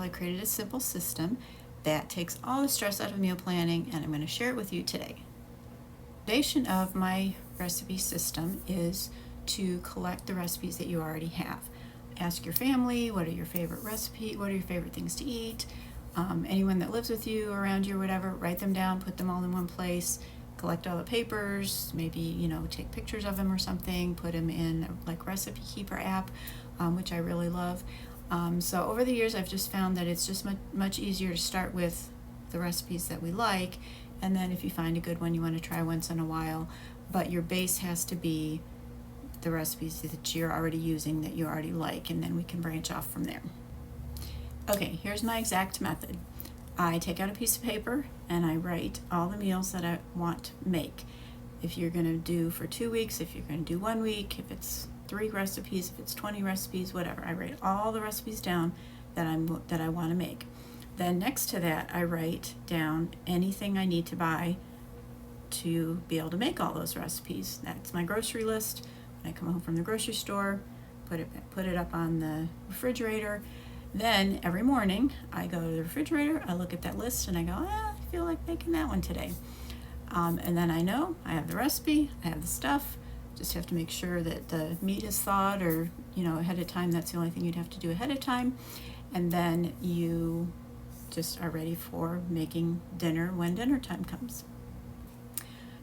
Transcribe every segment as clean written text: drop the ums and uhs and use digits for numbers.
until I created a simple system that takes all the stress out of meal planning, and I'm going to share it with you today. The foundation of my recipe system is to collect the recipes that you already have. Ask your family, what are your favorite recipes, what are your favorite things to eat. Anyone that lives with you, around you, or whatever, write them down, put them all in one place, collect all the papers, maybe, take pictures of them or something, put them in like Recipe Keeper app, which I really love. So over the years, I've just found that it's just much easier to start with the recipes that we like, and then if you find a good one you want to try once in a while, but your base has to be the recipes that you're already using, that you already like, and then we can branch off from there. Okay, here's my exact method. I take out a piece of paper and I write all the meals that I want to make. If you're going to do for 2 weeks, if you're going to do 1 week, if it's 3 recipes, if it's 20 recipes, whatever. I write all the recipes down that I want to make. Then next to that, I write down anything I need to buy to be able to make all those recipes. That's my grocery list. When I come home from the grocery store, put it up on the refrigerator. Then every morning I go to the refrigerator, I look at that list and I go, I feel like making that one today. And then I know I have the recipe, I have the stuff. Just have to make sure that the meat is thawed, or ahead of time. That's the only thing you'd have to do ahead of time. And then you just are ready for making dinner when dinner time comes.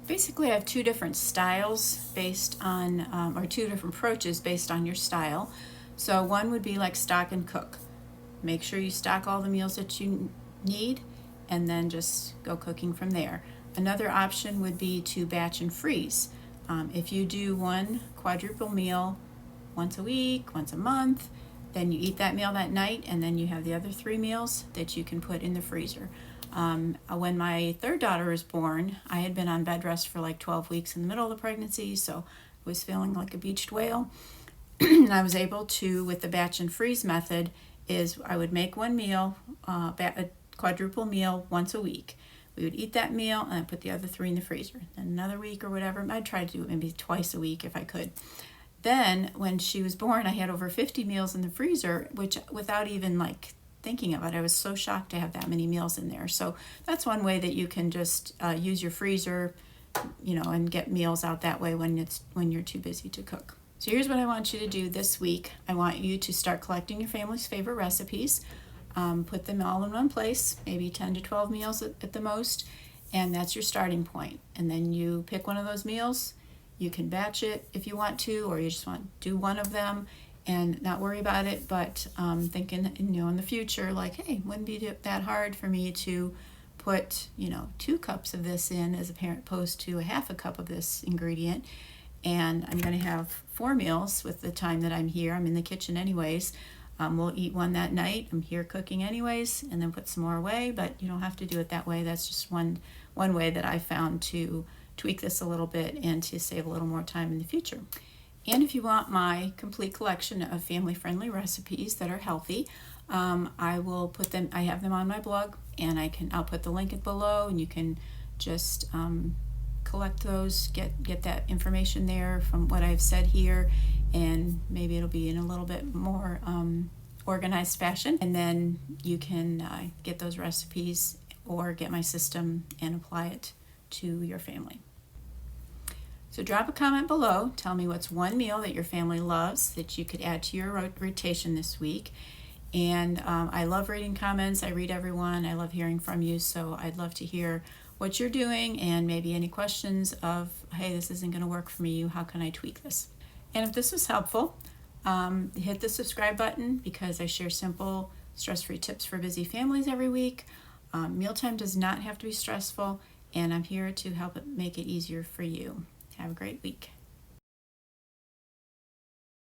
Basically, I have 2 different styles based on, or 2 different approaches based on your style. So one would be like stock and cook. Make sure you stock all the meals that you need and then just go cooking from there. Another option would be to batch and freeze. If you do one quadruple meal once a week, once a month, then you eat that meal that night, and then you have the other 3 meals that you can put in the freezer. When my 3rd daughter was born, I had been on bed rest for like 12 weeks in the middle of the pregnancy, so I was feeling like a beached whale. And I was able to, with the batch and freeze method, is I would make one meal, a quadruple meal once a week. We would eat that meal and I'd put the other 3 in the freezer. Then another week or whatever, I'd try to do it maybe twice a week if I could. Then when she was born, I had over 50 meals in the freezer, which without even like thinking of it, I was so shocked to have that many meals in there. So that's one way that you can just use your freezer, and get meals out that way when you're too busy to cook. So here's what I want you to do this week. I want you to start collecting your family's favorite recipes. Put them all in one place, maybe 10 to 12 meals at the most, and that's your starting point. And then you pick one of those meals. You can batch it if you want to, or you just want to do one of them and not worry about it, but thinking, in the future, like, hey, wouldn't be that hard for me to put, 2 cups of this in as opposed to a half a cup of this ingredient. And I'm going to have 4 meals with the time that I'm here. I'm in the kitchen anyways. We'll eat one that night. I'm here cooking anyways, and then put some more away, but you don't have to do it that way. That's just one way that I found to tweak this a little bit and to save a little more time in the future. And if you want my complete collection of family-friendly recipes that are healthy, I will put them. I have them on my blog, and I'll put the link below, and you can just collect those, get that information there from what I've said here, and maybe it'll be in a little bit more organized fashion, and then you can get those recipes or get my system and apply it to your family. So drop a comment below. Tell me what's one meal that your family loves that you could add to your rotation this week. And I love reading comments. I read everyone. I love hearing from you. So I'd love to hear what you're doing and maybe any questions of, hey, this isn't going to work for me. How can I tweak this? And if this was helpful, hit the subscribe button, because I share simple, stress-free tips for busy families every week. Mealtime does not have to be stressful, and I'm here to help make it easier for you. Have a great week.